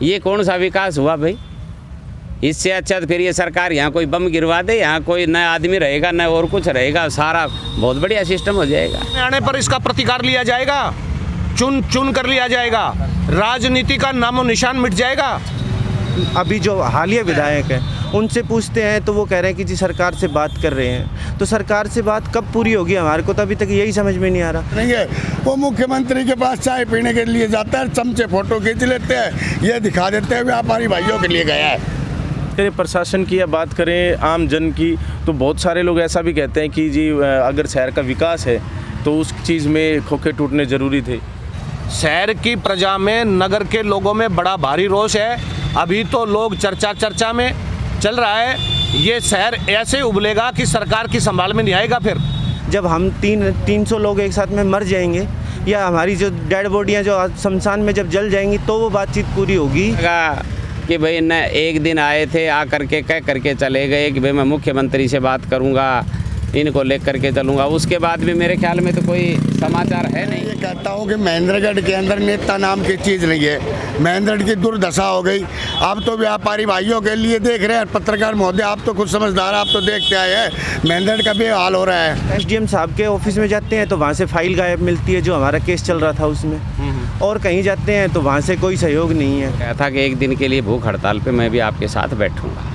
ये कौन सा विकास हुआ भाई? इससे अच्छा तो फिर ये सरकार यहाँ कोई बम गिरवा दे, यहाँ कोई न आदमी रहेगा न और कुछ रहेगा, सारा बहुत बढ़िया सिस्टम हो जाएगा। आने पर इसका प्रतिकार लिया जाएगा, चुन चुन कर लिया जाएगा, राजनीति का नामो निशान मिट जाएगा। अभी जो हालिया विधायक हैं उनसे पूछते हैं तो वो कह रहे हैं कि जी सरकार से बात कर रहे हैं, तो सरकार से बात कब पूरी होगी? हमारे को तो अभी तक यही समझ में नहीं आ रहा। नहीं है, वो मुख्यमंत्री के पास चाय पीने के लिए जाता है, चमचे फोटो खींच लेते हैं, ये दिखा देते हैं व्यापारी भाइयों के लिए गया है। प्रशासन की या बात करें आम जन की, तो बहुत सारे लोग ऐसा भी कहते हैं कि जी अगर शहर का विकास है तो उस चीज़ में खोखे टूटने ज़रूरी थे। शहर की प्रजा में, नगर के लोगों में बड़ा भारी रोष है। अभी तो लोग चर्चा में चल रहा है, ये शहर ऐसे उबलेगा कि सरकार की संभाल में नहीं आएगा। फिर जब हम 300 लोग एक साथ में मर जाएंगे या हमारी जो डेड बॉडियाँ जो शमशान में जब जल जाएंगी तो वो बातचीत पूरी होगी। कि भाई न एक दिन आए थे, आ करके कह करके चले गए कि भाई मैं मुख्यमंत्री से बात करूंगा, इनको ले करके चलूंगा, उसके बाद भी मेरे ख्याल में तो कोई समाचार है नहीं। ये कहता हूँ कि महेंद्रगढ़ के अंदर नेता नाम की चीज़ नहीं है। महेंद्रगढ़ की दुर्दशा हो गई। आप तो व्यापारी भाइयों के लिए देख रहे हैं, पत्रकार महोदय आप तो खुद समझदार, आप तो देखते आए हैं महेंद्रगढ़ का भी हाल हो रहा है। SDM साहब के ऑफिस में जाते हैं तो वहाँ से फाइल गायब मिलती है जो हमारा केस चल रहा था उसमें, और कहीं जाते हैं तो वहाँ से कोई सहयोग नहीं है। कहा था कि एक दिन के लिए भूख हड़ताल पे मैं भी आपके साथ बैठूंगा।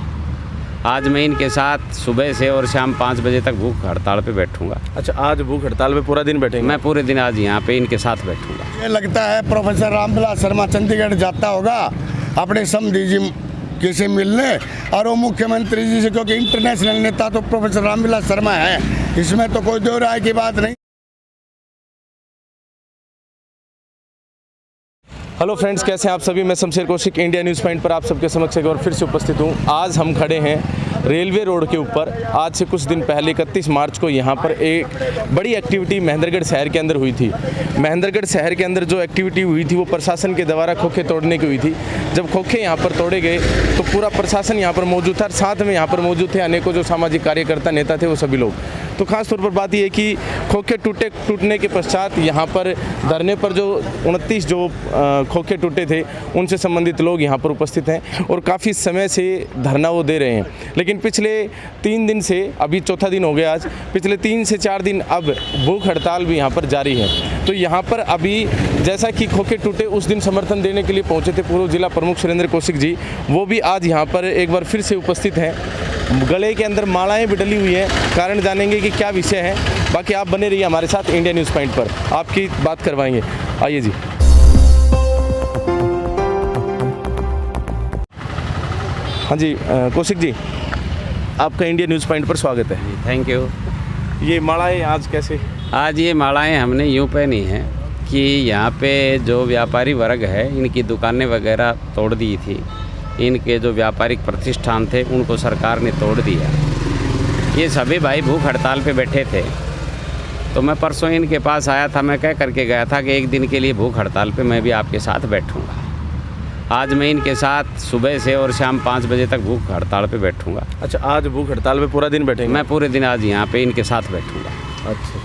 आज मैं इनके साथ सुबह से और शाम 5 बजे तक भूख हड़ताल पे बैठूंगा। अच्छा, आज भूख हड़ताल पे पूरा दिन बैठेंगे? मैं पूरे दिन आज यहाँ पे इनके साथ बैठूंगा। ये लगता है प्रोफेसर रामविलास शर्मा चंडीगढ़ जाता होगा अपने समधी जी किसी मिलने, और वो मुख्यमंत्री जी से, क्योंकि इंटरनेशनल नेता तो प्रोफेसर रामविलास शर्मा है, इसमें तो कोई दो राय की बात नहीं। हेलो फ्रेंड्स, कैसे हैं आप सभी? मैं Shamsher Kaushik India news point पर आप सबके समक्ष एक बार फिर से उपस्थित हूं। आज हम खड़े हैं रेलवे रोड के ऊपर। आज से कुछ दिन पहले 31 मार्च को यहां पर एक बड़ी एक्टिविटी महेंद्रगढ़ शहर के अंदर हुई थी। महेंद्रगढ़ शहर के अंदर जो एक्टिविटी हुई थी वो प्रशासन के द्वारा खोखे तोड़ने की हुई थी। जब खोखे यहाँ पर तोड़े गए तो पूरा प्रशासन यहाँ पर मौजूद था, साथ में यहाँ पर मौजूद थे अनेकों जो सामाजिक कार्यकर्ता नेता थे वो सभी लोग। तो खास तौर पर बात यह है कि खोखे टूटने के पश्चात यहाँ पर धरने पर जो 29 जो खोखे टूटे थे उनसे संबंधित लोग यहाँ पर उपस्थित हैं और काफ़ी समय से धरना वो दे रहे हैं। लेकिन पिछले 3 दिन से, अभी चौथा दिन हो गया आज, पिछले 3 से 4 दिन अब भूख हड़ताल भी यहाँ पर जारी है। तो यहाँ पर अभी जैसा कि खोखे टूटे उस दिन समर्थन देने के लिए पहुँचे थे पूर्व जिला प्रमुख सुरेंद्र कौशिक जी, वो भी आज यहाँ पर एक बार फिर से उपस्थित हैं। गले के अंदर मालाएं भी डली हुई हैं। कारण जानेंगे कि क्या विषय है। बाकी आप बने रहिए हमारे साथ इंडिया न्यूज़ पॉइंट पर, आपकी बात करवाएंगे। आइए जी। हाँ जी, कौशिक जी, आपका इंडिया न्यूज़ पॉइंट पर स्वागत है। Thank you. ये मालाएं आज कैसे? आज ये मालाएं हमने यूँ पहनी हैं कि यहाँ पे जो व्यापारी वर्ग है इनकी दुकानें वगैरह तोड़ दी थी, इनके जो व्यापारिक प्रतिष्ठान थे उनको सरकार ने तोड़ दिया। ये सभी भाई भूख हड़ताल पे बैठे थे, तो मैं परसों इनके पास आया था। मैं कह करके गया था कि एक दिन के लिए भूख हड़ताल पे मैं भी आपके साथ बैठूंगा। आज मैं इनके साथ सुबह से और शाम 5 बजे तक भूख हड़ताल पे बैठूंगा। अच्छा, आज भूख हड़ताल पे पूरा दिन बैठेंगे? मैं पूरे दिन आज यहाँ पे इनके साथ बैठूंगा। अच्छा।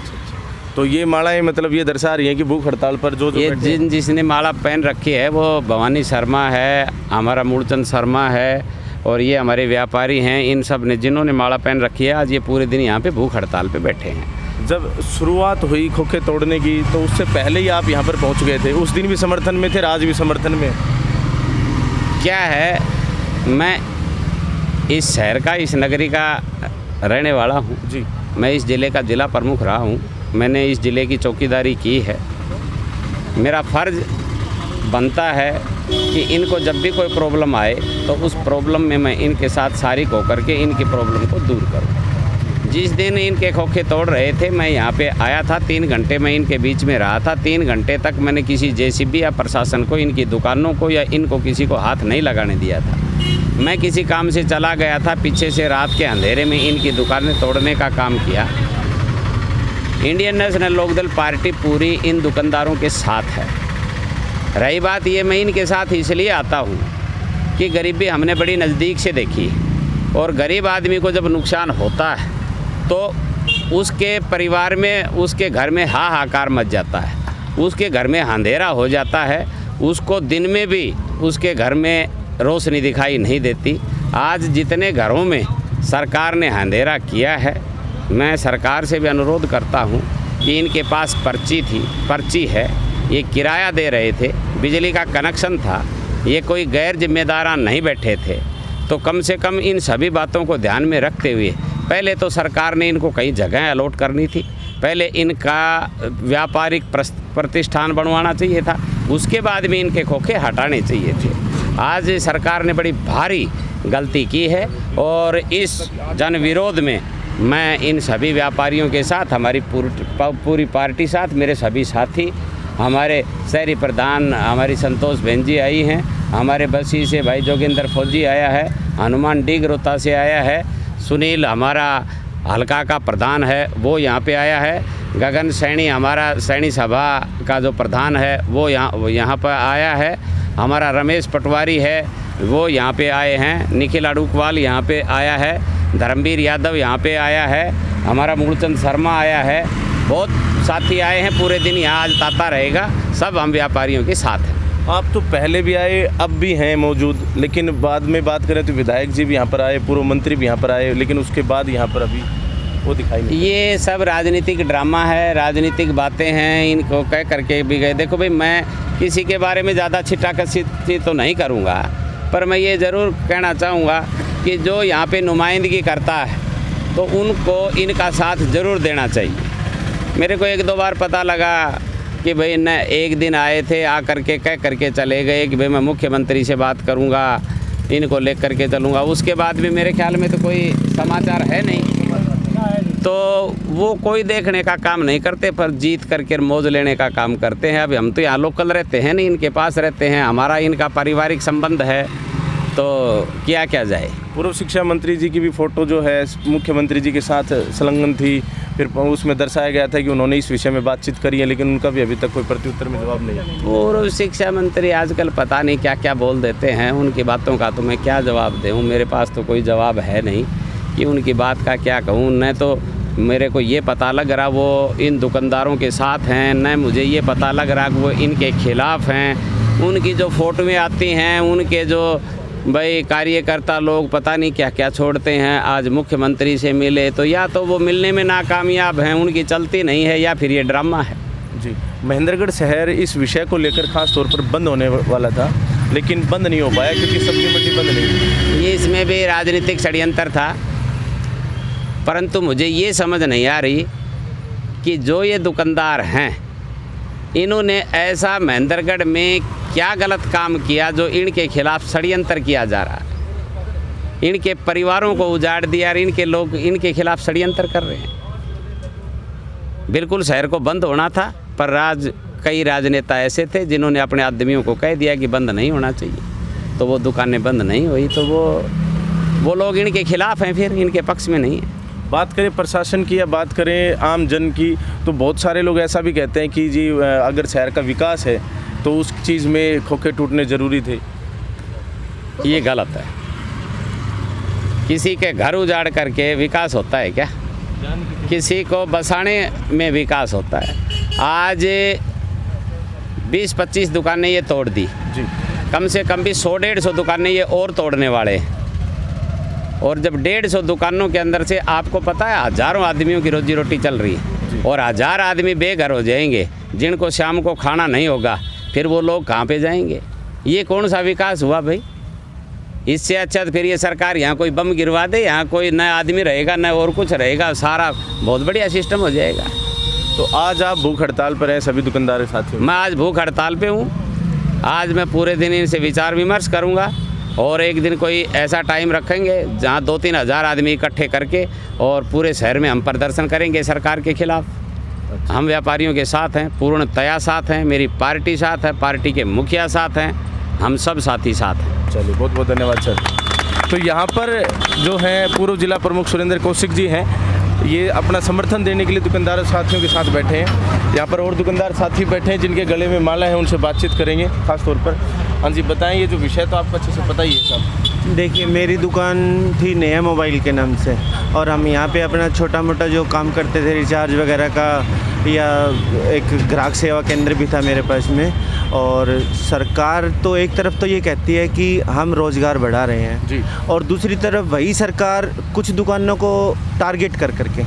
तो ये मालाएं मतलब ये दर्शा रही हैं कि भूख हड़ताल पर जो ये जिसने माला पहन रखी है वो भवानी शर्मा है, हमारा मूलचंद शर्मा है, और ये हमारे व्यापारी हैं। इन सब ने, जिन्होंने माला पहन रखी है, आज ये पूरे दिन यहाँ पे भूख हड़ताल पे बैठे हैं। जब शुरुआत हुई खोखे तोड़ने की तो उससे पहले ही आप यहाँ पर पहुँच गए थे? उस दिन भी समर्थन में थे, आज भी समर्थन में? क्या है, मैं इस शहर का, इस नगरी का रहने वाला हूँ जी। मैं इस ज़िले का ज़िला प्रमुख रहा हूँ, मैंने इस ज़िले की चौकीदारी की है। मेरा फ़र्ज़ बनता है कि इनको जब भी कोई प्रॉब्लम आए तो उस प्रॉब्लम में मैं इनके साथ शारिक होकर के इनकी प्रॉब्लम को दूर करूँ। जिस दिन इनके खोखे तोड़ रहे थे मैं यहाँ पे आया था, 3 घंटे मैं इनके बीच में रहा था। 3 घंटे तक मैंने किसी JCB या प्रशासन को इनकी दुकानों को या इनको किसी को हाथ नहीं लगाने दिया था। मैं किसी काम से चला गया था, पीछे से रात के अंधेरे में इनकी दुकानें तोड़ने का काम किया। इंडियन नेशनल लोकदल पार्टी पूरी इन दुकानदारों के साथ है। रही बात ये, मैं इनके साथ इसलिए आता हूँ कि गरीबी हमने बड़ी नज़दीक से देखी, और गरीब आदमी को जब नुकसान होता है तो उसके परिवार में, उसके घर में हाहाकार मच जाता है, उसके घर में अंधेरा हो जाता है। उसको दिन में भी उसके घर में रोशनी दिखाई नहीं देती। आज जितने घरों में सरकार ने अंधेरा किया है, मैं सरकार से भी अनुरोध करता हूं कि इनके पास पर्ची है, ये किराया दे रहे थे, बिजली का कनेक्शन था, ये कोई गैर जिम्मेदारान नहीं बैठे थे, तो कम से कम इन सभी बातों को ध्यान में रखते हुए पहले तो सरकार ने इनको कई जगह अलॉट करनी थी, पहले इनका व्यापारिक प्रतिष्ठान बनवाना चाहिए था, उसके बाद में इनके खोखे हटाने चाहिए थे। आज सरकार ने बड़ी भारी गलती की है और इस जन विरोध में मैं इन सभी व्यापारियों के साथ, हमारी पूरी पार्टी साथ, मेरे सभी साथी, हमारे शहरी प्रधान हमारी संतोष बहन जी आई हैं, हमारे बसी से भाई जोगिंदर फौजी आया है, हनुमान डिगरोता से आया है, सुनील हमारा हल्का का प्रधान है वो यहाँ पे आया है, गगन सैनी हमारा सैनी सभा का जो प्रधान है वो यहाँ पर आया है, हमारा रमेश पटवारी है वो यहाँ पे आए हैं, निखिल अडूकवाल यहाँ पे आया है, धर्मवीर यादव यहाँ पे आया है, हमारा मूलचंद शर्मा आया है, बहुत साथी आए हैं। पूरे दिन यहाँ आज ताता रहेगा, सब हम व्यापारियों के साथ हैं। आप तो पहले भी आए, अब भी हैं मौजूद, लेकिन बाद में बात करें तो विधायक जी भी यहाँ पर आए, पूर्व मंत्री भी यहाँ पर आए, लेकिन उसके बाद यहाँ पर अभी वो दिखाई नहीं। ये सब राजनीतिक ड्रामा है, राजनीतिक बातें हैं, इनको कह करके भी गए। देखो भाई, मैं किसी के बारे में ज़्यादा छिट्टाकसी तो नहीं करूँगा, पर मैं ये ज़रूर कहना चाहूँगा कि जो यहाँ पे नुमाइंदगी करता है तो उनको इनका साथ ज़रूर देना चाहिए। मेरे को एक दो बार पता लगा कि भाई न एक दिन आए थे, आ करके कह करके चले गए कि भाई मैं मुख्यमंत्री से बात करूँगा, इनको ले करके चलूँगा, उसके बाद भी मेरे ख्याल में तो कोई समाचार है नहीं, तो वो कोई देखने का काम नहीं करते, पर जीत करके मौज लेने का काम करते हैं। अभी हम तो यहाँ लोकल रहते हैं नहीं, इनके पास रहते हैं, हमारा इनका पारिवारिक संबंध है, तो किया क्या जाए। पूर्व शिक्षा मंत्री जी की भी फ़ोटो जो है मुख्यमंत्री जी के साथ संलग्न थी, फिर उसमें दर्शाया गया था कि उन्होंने इस विषय में बातचीत करी है, लेकिन उनका भी अभी तक कोई प्रत्युत्तर में जवाब नहीं है। पूर्व शिक्षा मंत्री आजकल पता नहीं क्या क्या बोल देते हैं, उनकी बातों का तो मैं क्या जवाब दूँ, मेरे पास तो कोई जवाब है नहीं कि उनकी बात का क्या कहूँ। न तो मेरे को ये पता लग रहा वो इन दुकानदारों के साथ हैं, न मुझे ये पता लग रहा कि वो इनके खिलाफ़ हैं। उनकी जो फ़ोटोएँ आती हैं, उनके जो भाई कार्यकर्ता लोग पता नहीं क्या क्या छोड़ते हैं। आज मुख्यमंत्री से मिले तो या तो वो मिलने में नाकामयाब हैं, उनकी चलती नहीं है, या फिर ये ड्रामा है। जी, महेंद्रगढ़ शहर इस विषय को लेकर खास तौर पर बंद होने वाला था, लेकिन बंद नहीं हो पाया क्योंकि सब्जी मंडी बंद नहीं हुई। ये इसमें भी राजनीतिक षड्यंत्र था, परंतु मुझे ये समझ नहीं आ रही कि जो ये दुकानदार हैं, इन्होंने ऐसा महेंद्रगढ़ में क्या गलत काम किया जो इनके खिलाफ षड्यंत्र किया जा रहा है। इनके परिवारों को उजाड़ दिया और इनके लोग इनके खिलाफ षड्यंत्र कर रहे हैं। बिल्कुल शहर को बंद होना था, पर कई राजनेता ऐसे थे जिन्होंने अपने आदमियों को कह दिया कि बंद नहीं होना चाहिए, तो वो दुकानें बंद नहीं हुई, तो वो लोग इनके खिलाफ हैं, फिर इनके पक्ष में नहीं है। बात करें प्रशासन की या बात करें आम जन की, तो बहुत सारे लोग ऐसा भी कहते हैं कि जी अगर शहर का विकास है तो उस चीज़ में खोखे टूटने ज़रूरी थे। ये गलत है। किसी के घर उजाड़ करके विकास होता है क्या? किसी को बसाने में विकास होता है। आज 20-25 दुकानें ये तोड़ दी जी, कम से कम भी 100-150 दुकानें ये और तोड़ने वाले हैं। और जब 150 दुकानों के अंदर से आपको पता है हज़ारों आदमियों की रोजी रोटी चल रही है, और 1000 आदमी बेघर हो जाएंगे, जिनको शाम को खाना नहीं होगा, फिर वो लोग कहाँ पे जाएंगे? ये कौन सा विकास हुआ भाई? इससे अच्छा तो फिर ये सरकार यहाँ कोई बम गिरवा दे, यहाँ कोई नया आदमी रहेगा, न और कुछ रहेगा, सारा बहुत बढ़िया सिस्टम हो जाएगा। तो आज आप भूख हड़ताल पर हैं सभी दुकानदार साथियों? मैं आज भूख हड़ताल पे हूँ। आज मैं पूरे दिन इनसे विचार विमर्श करूँगा, और एक दिन कोई ऐसा टाइम रखेंगे जहाँ 2-3 हज़ार आदमी इकट्ठे करके और पूरे शहर में हम प्रदर्शन करेंगे सरकार के खिलाफ। हम व्यापारियों के साथ हैं, पूर्णतया साथ हैं, मेरी पार्टी साथ है, पार्टी के मुखिया साथ हैं, हम सब साथी साथ हैं। चलिए, बहुत बहुत धन्यवाद सर। तो यहाँ पर जो है पूर्व जिला प्रमुख सुरेंद्र कौशिक जी हैं, ये अपना समर्थन देने के लिए दुकानदार साथियों के साथ बैठे हैं। यहाँ पर और दुकानदार साथी बैठे हैं जिनके गले में माला है, उनसे बातचीत करेंगे खास तौर पर। हाँ जी, बताएं, ये जो विषय तो आपको अच्छे से पता ही है साहब। देखिए, मेरी दुकान थी नया मोबाइल के नाम से, और हम यहाँ पे अपना छोटा मोटा जो काम करते थे रिचार्ज वगैरह का, या एक ग्राहक सेवा केंद्र भी था मेरे पास में। और सरकार तो एक तरफ तो ये कहती है कि हम रोज़गार बढ़ा रहे हैं जी, और दूसरी तरफ वही सरकार कुछ दुकानों को टारगेट कर करके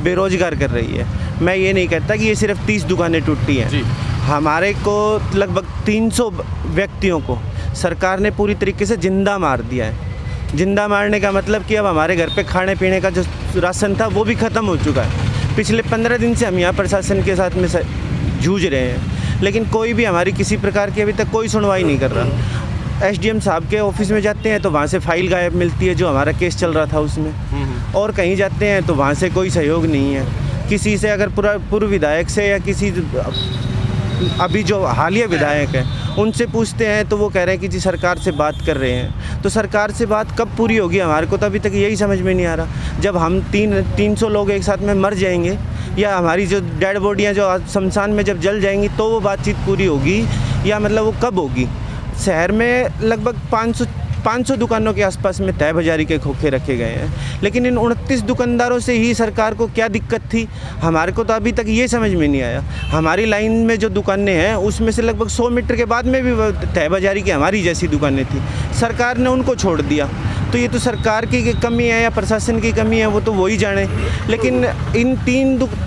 बेरोज़गार कर रही है। मैं ये नहीं कहता कि ये सिर्फ 30 दुकानें टूटी हैं जी। हमारे को लगभग 300 व्यक्तियों को सरकार ने पूरी तरीके से जिंदा मार दिया है। जिंदा मारने का मतलब कि अब हमारे घर पे खाने पीने का जो राशन था वो भी ख़त्म हो चुका है। पिछले 15 दिन से हम यहाँ प्रशासन के साथ में जूझ रहे हैं, लेकिन कोई भी हमारी किसी प्रकार की अभी तक कोई सुनवाई नहीं कर रहा। एसडीएम साहब के ऑफिस में जाते हैं तो वहाँ से फाइल गायब मिलती है जो हमारा केस चल रहा था उसमें, और कहीं जाते हैं तो वहाँ से कोई सहयोग नहीं है। किसी से अगर पूर्व विधायक से या किसी अभी जो हालिया विधायक हैं उनसे पूछते हैं तो वो कह रहे हैं कि जी सरकार से बात कर रहे हैं। तो सरकार से बात कब पूरी होगी हमारे को तो अभी तक यही समझ में नहीं आ रहा। जब हम 300 लोग एक साथ में मर जाएंगे या हमारी जो डेड बॉडियाँ जो शमशान में जब जल जाएंगी तो वो बातचीत पूरी होगी, या मतलब वो कब होगी। शहर में लगभग 500 दुकानों के आसपास में तय बाजारी के खोखे रखे गए हैं, लेकिन इन 29 दुकानदारों से ही सरकार को क्या दिक्कत थी हमारे को तो अभी तक ये समझ में नहीं आया। हमारी लाइन में जो दुकानें हैं उसमें से लगभग 100 मीटर के बाद में भी तय बाजारी की हमारी जैसी दुकानें थी, सरकार ने उनको छोड़ दिया। तो ये तो सरकार की कमी है या प्रशासन की कमी है वो तो वही जाने। लेकिन इन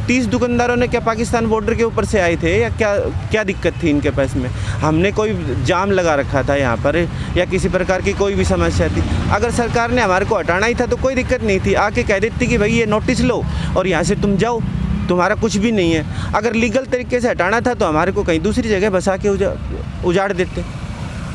30 दुकानदारों ने क्या पाकिस्तान बॉर्डर के ऊपर से आए थे या क्या दिक्कत थी इनके पास में? हमने कोई जाम लगा रखा था यहाँ पर या किसी प्रकार की कोई भी समस्या थी? अगर सरकार ने हमारे को हटाना ही था तो कोई दिक्कत नहीं थी, आके कह देती कि भाई ये नोटिस लो और यहाँ से तुम जाओ, तुम्हारा कुछ भी नहीं है। अगर लीगल तरीके से हटाना था तो हमारे को कहीं दूसरी जगह बसा के उजाड़ देते।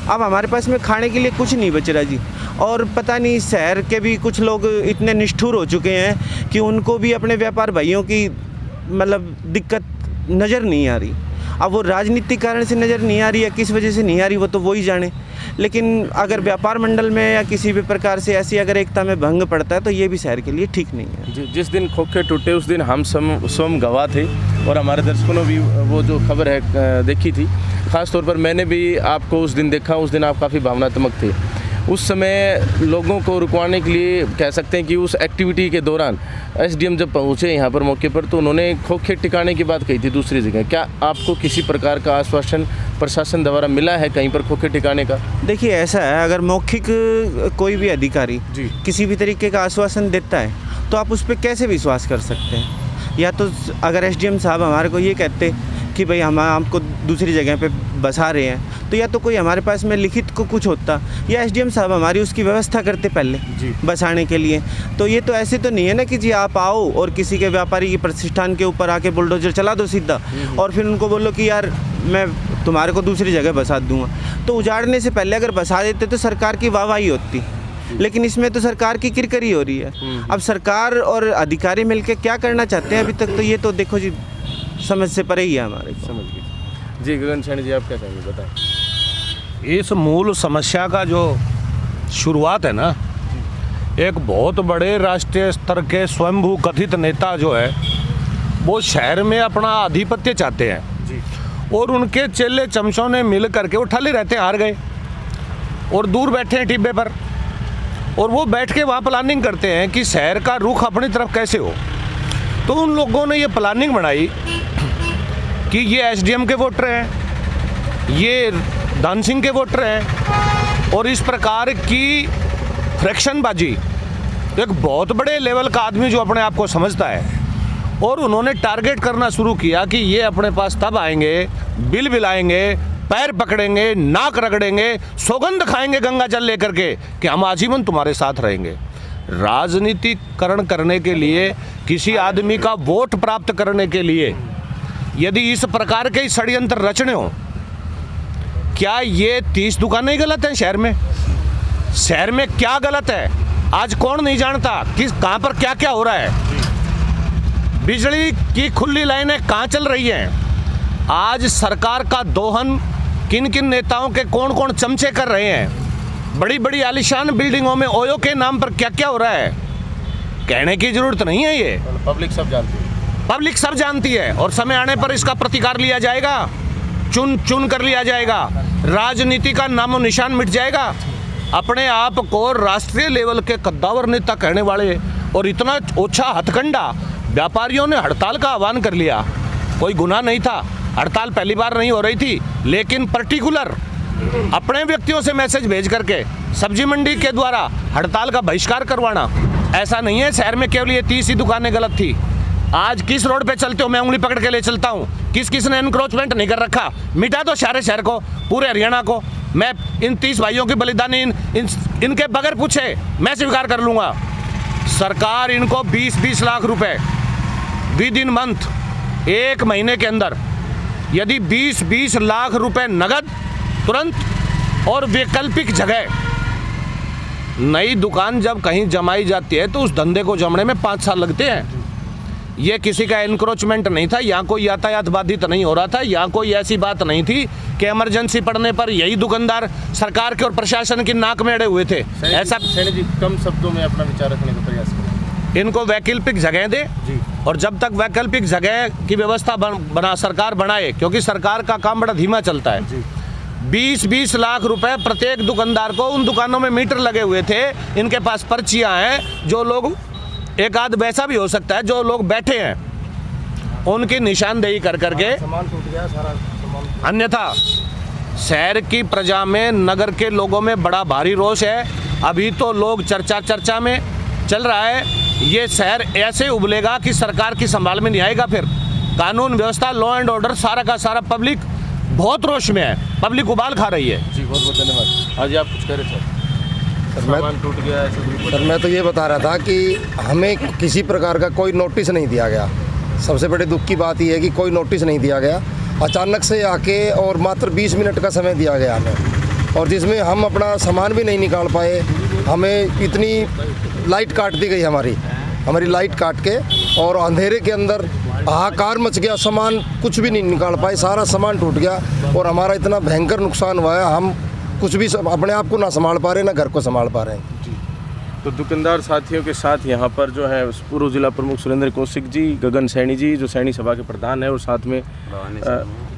अब हमारे पास में खाने के लिए कुछ नहीं बच रहा जी। और पता नहीं शहर के भी कुछ लोग इतने निष्ठुर हो चुके हैं कि उनको भी अपने व्यापार भाइयों की मतलब दिक्कत नज़र नहीं आ रही। अब वो राजनीतिक कारण से नज़र नहीं आ रही है, किस वजह से नहीं आ रही वो तो वही जाने। लेकिन अगर व्यापार मंडल में या किसी भी प्रकार से ऐसी अगर एकता में भंग पड़ता है तो ये भी शहर के लिए ठीक नहीं है। जिस दिन खोखे टूटे उस दिन हम स्वयं गवाह थे और हमारे दर्शकों ने भी वो जो खबर है देखी थी। ख़ास तौर पर मैंने भी आपको उस दिन देखा, उस दिन आप काफ़ी भावनात्मक थे। उस समय लोगों को रुकवाने के लिए कह सकते हैं कि उस एक्टिविटी के दौरान एसडीएम जब पहुंचे यहाँ पर मौके पर तो उन्होंने खोखे टिकाने की बात कही थी दूसरी जगह। क्या आपको किसी प्रकार का आश्वासन प्रशासन द्वारा मिला है कहीं पर खोखे टिकाने का? देखिए ऐसा है, अगर मौखिक कोई भी अधिकारी जी किसी भी तरीके का आश्वासन देता है तो आप उस पर कैसे विश्वास कर सकते हैं? या तो अगर एसडीएम साहब हमारे को ये कहते कि भाई हम आपको दूसरी जगह पे बसा रहे हैं तो या तो कोई हमारे पास में लिखित को कुछ होता या एसडीएम साहब हमारी उसकी व्यवस्था करते पहले बसाने के लिए। तो ये तो ऐसे तो नहीं है ना कि जी आप आओ और किसी के व्यापारी की प्रतिष्ठान के ऊपर आके बुलडोजर चला दो सीधा और फिर उनको बोलो कि यार मैं तुम्हारे को दूसरी जगह बसा दूंगा। तो उजाड़ने से पहले अगर बसा देते तो सरकार की वाहवाही होती, लेकिन इसमें तो सरकार की किरकिरी हो रही है। अब सरकार और अधिकारी मिलकर क्या करना चाहते हैं अभी तक तो ये तो देखो जी समझ से परे ही है हमारे। समझ गए जी। गगन सैनी जी आप क्या कहेंगे बताएं। इस मूल समस्या का जो शुरुआत है ना, एक बहुत बड़े राष्ट्रीय स्तर के स्वयंभू कथित नेता जो है वो शहर में अपना आधिपत्य चाहते हैं जी। और उनके चेले चमचों ने मिल करके वो ठले रहते हैं, हार गए और दूर बैठे हैं टिब्बे पर, और वो बैठ के वहाँ प्लानिंग करते हैं कि शहर का रुख अपनी तरफ कैसे हो। तो उन लोगों ने ये प्लानिंग बनाई कि ये एसडीएम के वोटर हैं, ये दान सिंह के वोटर हैं, और इस प्रकार की फ्रैक्शनबाजी एक बहुत बड़े लेवल का आदमी जो अपने आप को समझता है, और उन्होंने टारगेट करना शुरू किया कि ये अपने पास तब आएंगे, बिल बिलाएंगे, पैर पकड़ेंगे, नाक रगड़ेंगे, सौगंध खाएंगे गंगा जल लेकर के कि हम आजीवन तुम्हारे साथ रहेंगे। राजनीतिकरण करने के लिए, किसी आदमी का वोट प्राप्त करने के लिए यदि इस प्रकार के षड्यंत्र रचने हो, क्या ये 30 दुकानें ही गलत हैं शहर में? शहर में क्या गलत है आज कौन नहीं जानता, किस कहाँ पर क्या क्या हो रहा है। बिजली की खुली लाइनें कहाँ चल रही हैं। आज सरकार का दोहन किन किन नेताओं के कौन कौन चमचे कर रहे हैं। बड़ी बड़ी आलीशान बिल्डिंगों में ओयो के नाम पर क्या क्या हो रहा है, कहने की जरूरत नहीं है। ये पब्लिक सब जानती है, पब्लिक सब जानती है, और समय आने पर इसका प्रतिकार लिया जाएगा, चुन चुन कर लिया जाएगा, राजनीति का नामो निशान मिट जाएगा। अपने आप को राष्ट्रीय लेवल के कद्दावर नेता कहने वाले और इतना ओछा हथकंडा, व्यापारियों ने हड़ताल का आह्वान कर लिया। कोई गुनाह नहीं था, हड़ताल पहली बार नहीं हो रही थी, लेकिन पर्टिकुलर अपने व्यक्तियों से मैसेज भेज करके सब्जी मंडी के द्वारा हड़ताल का बहिष्कार करवाना, ऐसा नहीं है शहर में केवल ये 30 ही दुकानें गलत थी। आज किस रोड पे चलते हो, मैं उंगली पकड़ के ले चलता हूँ, किस ने एनक्रोचमेंट नहीं कर रखा, मिटा दो शहर को, पूरे हरियाणा को। मैं इन 30 भाइयों की बलिदानी इनके बगैर पूछे मैं स्वीकार कर लूँगा। सरकार इनको 20-20 लाख रुपए विद इन मंथ, 1 महीने के अंदर यदि 20-20 लाख रुपए नगद तुरंत और वैकल्पिक जगह, नई दुकान जब कहीं जमाई जाती है तो उस धंधे को जमने में 5 साल लगते हैं। ये किसी का एनक्रोचमेंट नहीं था, यहाँ कोई यातायात बाधित नहीं हो रहा था, यहाँ कोई ऐसी बात नहीं थी कि इमरजेंसी पड़ने पर यही दुकानदार सरकार के और प्रशासन की नाक में अड़े हुए थे। ऐसा जी कम शब्दों में अपना विचार रखने का प्रयास करें। इनको वैकल्पिक जगह दे और जब तक वैकल्पिक जगह की व्यवस्था सरकार बनाए, क्योंकि सरकार का काम बड़ा धीमा चलता है। 20-20 लाख रुपए प्रत्येक दुकानदार को, उन दुकानों में मीटर लगे हुए थे, इनके पास पर्चियां हैं, जो लोग, एक आध वैसा भी हो सकता है जो लोग बैठे हैं उनकी निशानदेही कर करके, अन्यथा शहर की प्रजा में, नगर के लोगों में बड़ा भारी रोष है। अभी तो लोग चर्चा में चल रहा है, ये शहर ऐसे उबलेगा कि सरकार की संभाल में नहीं आएगा। फिर कानून व्यवस्था, लॉ एंड ऑर्डर, सारा का सारा पब्लिक बहुत रोष में है, पब्लिक उबाल खा रही है। जी बहुत बहुत धन्यवाद। आज आप कुछ कह रहे थे सामान टूट गया है सर, मैं तो ये बता रहा था कि हमें किसी प्रकार का कोई नोटिस नहीं दिया गया। सबसे बड़े दुख की बात यह है कि कोई नोटिस नहीं दिया गया, अचानक से आके और मात्र 20 मिनट का समय दिया गया हमें, और जिसमें हम अपना सामान भी नहीं निकाल पाए। हमें इतनी लाइट काट दी गई, हमारी लाइट काट के, और अंधेरे के अंदर हाहाकार मच गया, सामान कुछ भी नहीं निकाल पाए, सारा सामान टूट गया और हमारा इतना भयंकर नुकसान हुआ है, हम कुछ भी अपने आप को ना संभाल पा रहे, ना घर को संभाल पा रहे हैं। तो दुकानदार साथियों के साथ यहाँ पर जो है पूर्व जिला प्रमुख सुरेंद्र कौशिक जी, गगन सैनी जी जो सैनी सभा के प्रधान हैं, और साथ में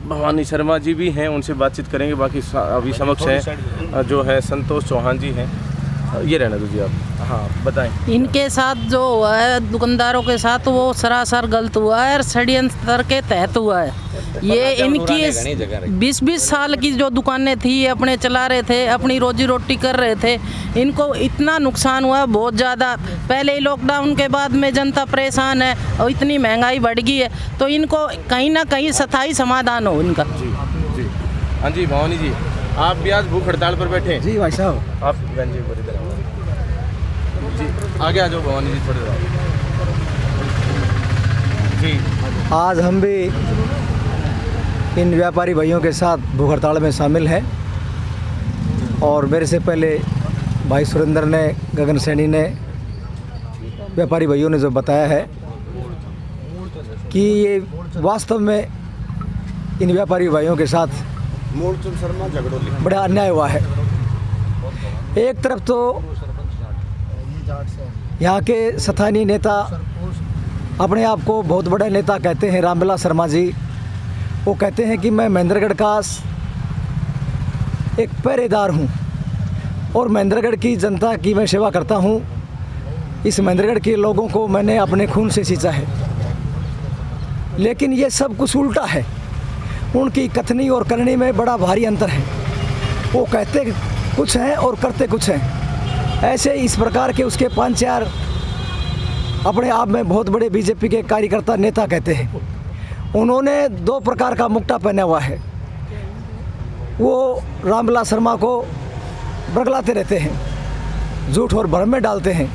भवानी शर्मा जी भी हैं, उनसे बातचीत करेंगे। बाकी अभी समक्ष हैं जो है संतोष चौहान जी हैं। ये रहना दीजिए आप, हाँ बताएं। इनके साथ जो हुआ है दुकानदारों के साथ, वो सरासर गलत हुआ है और षड्यंत्र के तहत हुआ है। ये इनकी 20-20 साल की जो दुकानें थी अपने चला रहे थे, अपनी रोजी रोटी कर रहे थे, इनको इतना नुकसान हुआ है बहुत ज़्यादा। पहले ही लॉकडाउन के बाद में जनता परेशान है और इतनी महंगाई बढ़ गई है, तो इनको कहीं ना कहीं स्थायी समाधान हो इनका। जी जी हाँ जी भवानी जी, आप भी आज भूख हड़ताल पर बैठे हैं? जी भाई साहब। आप जी आगे आ जाओ भवानी जी, थोड़ी देर जी। आज हम भी इन व्यापारी भाइयों के साथ भूख हड़ताल में शामिल हैं, और मेरे से पहले भाई सुरेंद्र ने, गगन सैनी ने, व्यापारी भाइयों ने जो बताया है कि ये वास्तव में इन व्यापारी भाइयों के साथ बड़ा अन्याय हुआ है। एक तरफ तो यहाँ के स्थानीय नेता अपने आप को बहुत बड़ा नेता कहते हैं, रामविलास शर्मा जी, वो कहते हैं कि मैं महेंद्रगढ़ का एक पहरेदार हूँ और महेंद्रगढ़ की जनता की मैं सेवा करता हूँ। इस महेंद्रगढ़ के लोगों को मैंने अपने खून से सींचा है, लेकिन ये सब कुछ उल्टा है। उनकी कथनी और करनी में बड़ा भारी अंतर है। वो कहते कुछ हैं और करते कुछ हैं। ऐसे इस प्रकार के उसके 5-4 अपने आप में बहुत बड़े बीजेपी के कार्यकर्ता नेता कहते हैं। उन्होंने 2 प्रकार का मुक्टा पहना हुआ है। वो रामविलास शर्मा को बरगलाते रहते हैं, झूठ और भ्रम में डालते हैं,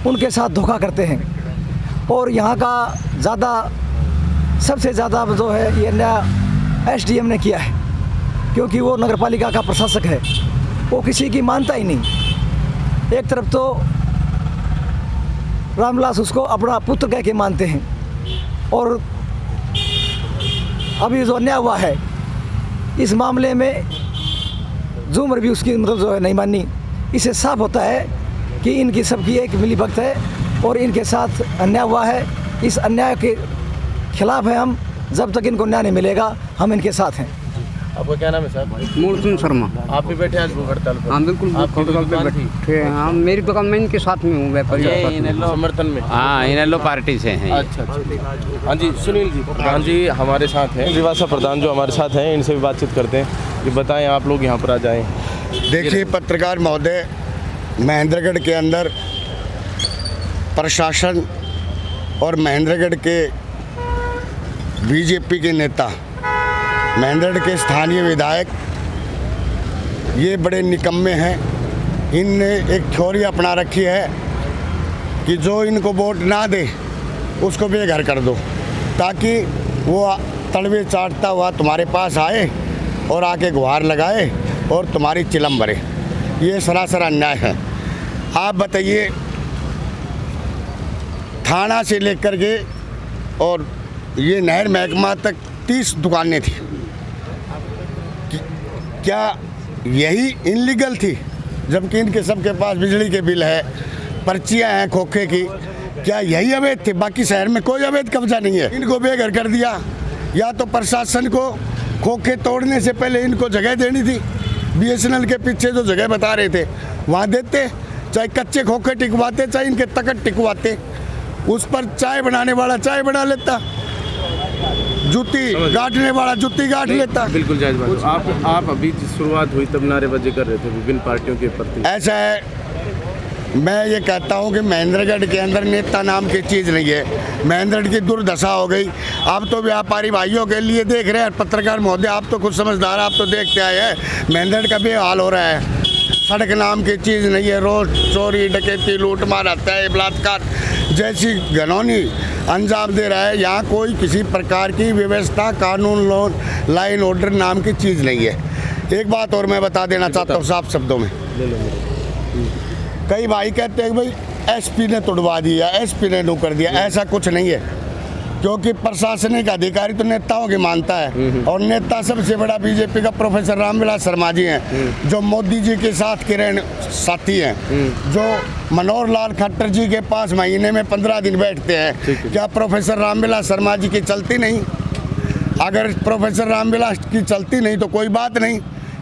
उनके साथ धोखा करते हैं। और यहाँ का सबसे ज़्यादा जो है ये नया SDM ने किया है, क्योंकि वो नगरपालिका का प्रशासक है, वो किसी की मानता ही नहीं। एक तरफ तो रामविलास उसको अपना पुत्र कह के मानते हैं, और अभी जो अन्याय हुआ है इस मामले में जूमर भी उसकी मतलब जो है नहीं मानी। इससे साफ होता है कि इनकी सबकी एक मिलीभगत है और इनके साथ अन्याय हुआ है। इस अन्याय के खिलाफ है हम। जब तक इनको न्याय नहीं मिलेगा हम इनके साथ हैं। आपका क्या नाम है साहब? मूर्तन शर्मा। आप भी बैठे आज भूख हड़ताल पर? हाँ बिल्कुल आपकी हड़ताल पे दुकान थी? बैठे हैं। हाँ मेरी दुकान मैं इनके साथ में हूँ, व्यापारी के साथ में। इनेलो समर्थन में? हाँ, इनेलो पार्टी से हैं ये। अच्छा अच्छा। हाँ जी, सुनील जी प्रधान जी हमारे साथ हैं, विवासा प्रधान जो हमारे साथ हैं, इनसे भी बातचीत करते हैं। ये बताएं, आप लोग यहाँ पर आ जाएं। देखिए पत्रकार महोदय, महेंद्रगढ़ के अंदर प्रशासन और महेंद्रगढ़ के बीजेपी के नेता, महेंद्रगढ़ के स्थानीय विधायक ये बड़े निकम्मे हैं। इनने एक थ्योरी अपना रखी है कि जो इनको वोट ना दे उसको बेघर कर दो, ताकि वो तलवे चाटता हुआ तुम्हारे पास आए और आके गुहार लगाए और तुम्हारी चिलम भरे। ये सरासर अन्याय है। आप बताइए, थाना से लेकर के और ये नहर महकमा तक 30 दुकानें थी। क्या यही इनलीगल थी? जबकि इनके सबके पास बिजली के बिल है, पर्चियां हैं खोखे की। क्या यही अवैध थे? बाकी शहर में कोई अवैध कब्जा नहीं है। इनको बेघर कर दिया। या तो प्रशासन को खोखे तोड़ने से पहले इनको जगह देनी थी। BSNL के पीछे जो जगह बता रहे थे वहाँ देते, चाहे कच्चे खोखे टिकवाते, चाहे इनके तकट टिकवाते। उस पर चाय बनाने वाला चाय बना लेता, जूती गांठने वाला जूती गांठ लेता। बिल्कुल जायज बात। आप अभी शुरुआत हुई तब नारेबाजी कर रहे थे विभिन्न पार्टियों के प्रति। ऐसा है, मैं ये कहता हूँ कि महेंद्रगढ़ के अंदर नेता नाम की चीज़ नहीं है। महेंद्रगढ़ की दुर्दशा हो गई। आप तो व्यापारी भाइयों के लिए देख रहे हैं, पत्रकार महोदय आप तो खुद समझदार, आप तो देखते आए हैं महेंद्रगढ़ का बेहाल हो रहा है। सड़क नाम की चीज़ नहीं है। रोज चोरी डकैती लूटमार हत्या बलात्कार जैसी घनौनी अंजाम दे रहा है। यहाँ कोई किसी प्रकार की व्यवस्था, कानून, लाइन ऑर्डर नाम की चीज़ नहीं है। एक बात और मैं बता देना चाहता हूँ साफ शब्दों में। कई भाई कहते हैं भाई SP ने तोड़वा दिया, SP ने नो कर दिया। ऐसा कुछ नहीं है, क्योंकि प्रशासनिक अधिकारी तो नेताओं की मानता है। और नेता सबसे बड़ा बीजेपी का प्रोफेसर रामविलास शर्मा जी हैं, जो मोदी जी के साथ किरण साथी हैं, जो मनोहर लाल खट्टर जी के पास महीने में 15 दिन बैठते हैं। क्या प्रोफेसर रामविलास शर्मा जी की चलती नहीं? अगर प्रोफेसर रामविलास की चलती नहीं तो कोई बात नहीं,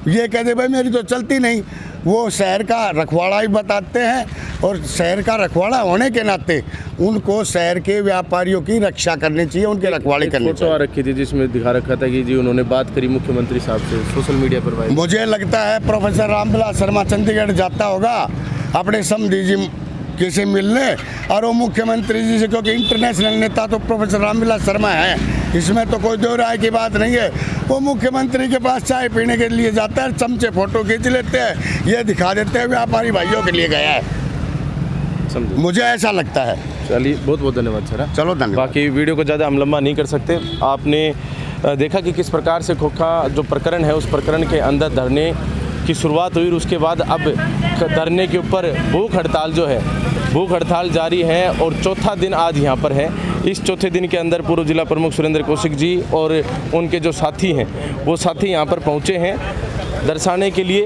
ये कह दे भाई मेरी तो चलती नहीं। वो शहर का रखवाड़ा ही बताते हैं, और शहर का रखवाड़ा होने के नाते उनको शहर के व्यापारियों की रक्षा करनी चाहिए, उनके रखवाले करनी चाहिए। फोटो रखी थी जिसमें दिखा रखा था कि जी उन्होंने बात करी मुख्यमंत्री साहब से सोशल मीडिया पर। भाई मुझे लगता है प्रोफेसर रामविलास शर्मा चंडीगढ़ जाता होगा अपने समधी जी से मिलने, और वो मुख्यमंत्री जी से, क्योंकि इंटरनेशनल नेता तो प्रोफेसर रामविलास शर्मा है, इसमें तो कोई दो राय की बात नहीं है। वो मुख्यमंत्री के पास चाय पीने के लिए जाता है, चमचे फोटो खींच लेते हैं, ये दिखा देते हैं व्यापारी भाइयों के लिए गया है। मुझे ऐसा लगता है। चलिए, बहुत बहुत धन्यवाद सर। चलो धन्यवाद। बाकी वीडियो को ज़्यादा हम लंबा नहीं कर सकते। आपने देखा कि किस प्रकार से खोखा जो प्रकरण है, उस प्रकरण के अंदर धरने की शुरुआत हुई, और उसके बाद अब धरने के ऊपर भूख हड़ताल जो है, भूख हड़ताल जारी है और चौथा दिन आज यहाँ पर है। इस चौथे दिन के अंदर पूर्व जिला प्रमुख सुरेंद्र कौशिक जी और उनके जो साथी हैं, वो साथी यहाँ पर पहुँचे हैं दर्शाने के लिए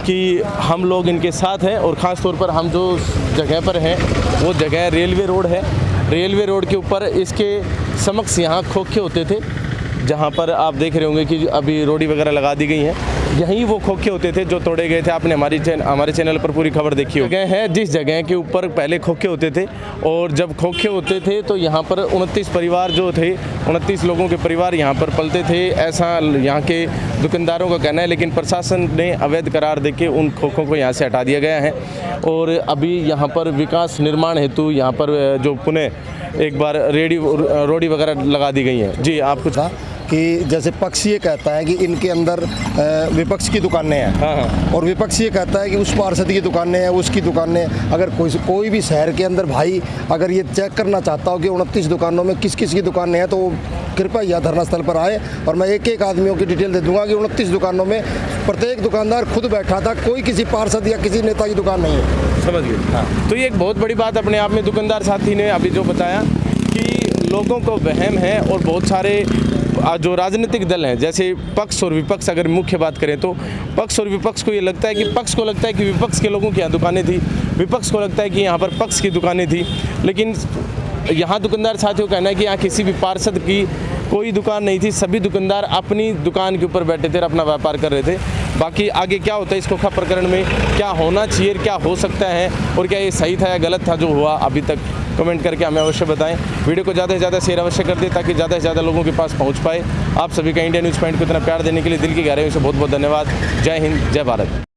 कि हम लोग इनके साथ हैं। और ख़ास तौर पर हम जो जगह पर हैं वो जगह रेलवे रोड है। रेलवे रोड के ऊपर इसके समक्ष यहाँ खोखे होते थे, जहाँ पर आप देख रहे होंगे कि अभी रोडी वगैरह लगा दी गई हैं। यहीं वो खोखे होते थे जो तोड़े गए थे। आपने हमारे चैनल पर पूरी खबर देखी होगी। जगह है जिस जगह के ऊपर पहले खोखे होते थे, और जब खोखे होते थे तो यहाँ पर 29 परिवार जो थे, 29 लोगों के परिवार यहाँ पर पलते थे, ऐसा यहाँ के दुकानदारों का कहना है। लेकिन प्रशासन ने अवैध करार देके उन खोखों को यहाँ से हटा दिया गया है, और अभी यहाँ पर विकास निर्माण हेतु यहाँ पर जो पुनः एक बार रोडी वगैरह लगा दी गई है। जी आप कुछ कि जैसे पक्ष ये कहता है कि इनके अंदर विपक्ष की दुकानें हैं। हाँ। और विपक्ष ये कहता है कि उस पार्षद की दुकानें हैं, उसकी दुकानें। अगर कोई भी शहर के अंदर भाई अगर ये चेक करना चाहता हो कि 29 दुकानों में किस किस की दुकानें हैं, तो कृपया यह धरना स्थल पर आए, और मैं एक एक आदमियों की डिटेल दे दूंगा कि 29 दुकानों में प्रत्येक दुकानदार खुद बैठा था, कोई किसी पार्षद या किसी नेता की दुकान नहीं है। समझ गए। हाँ। तो ये एक बहुत बड़ी बात अपने आप में दुकानदार साथी ने अभी जो बताया कि लोगों को वहम है, और बहुत सारे जो राजनीतिक दल हैं, जैसे पक्ष और विपक्ष, अगर मुख्य बात करें तो पक्ष और विपक्ष को ये लगता है कि पक्ष को लगता है कि विपक्ष के लोगों की यहाँ दुकानें थी, विपक्ष को लगता है कि यहाँ पर पक्ष की दुकानें थी। लेकिन यहाँ दुकानदार साथियों का कहना है कि यहाँ किसी भी पार्षद की कोई दुकान नहीं थी, सभी दुकानदार अपनी दुकान के ऊपर बैठे थे और अपना व्यापार कर रहे थे। बाकी आगे क्या होता है इस खोखा प्रकरण में, क्या होना चाहिए, क्या हो सकता है और क्या ये सही था या गलत था जो हुआ अभी तक, कमेंट करके हमें अवश्य बताएं। वीडियो को ज़्यादा से ज़्यादा शेयर अवश्य कर दें ताकि ज़्यादा से ज़्यादा लोगों के पास पहुंच पाए। आप सभी का इंडिया न्यूज़ पॉइंट को इतना प्यार देने के लिए दिल की गहराइयों से बहुत बहुत धन्यवाद। जय हिंद, जय भारत।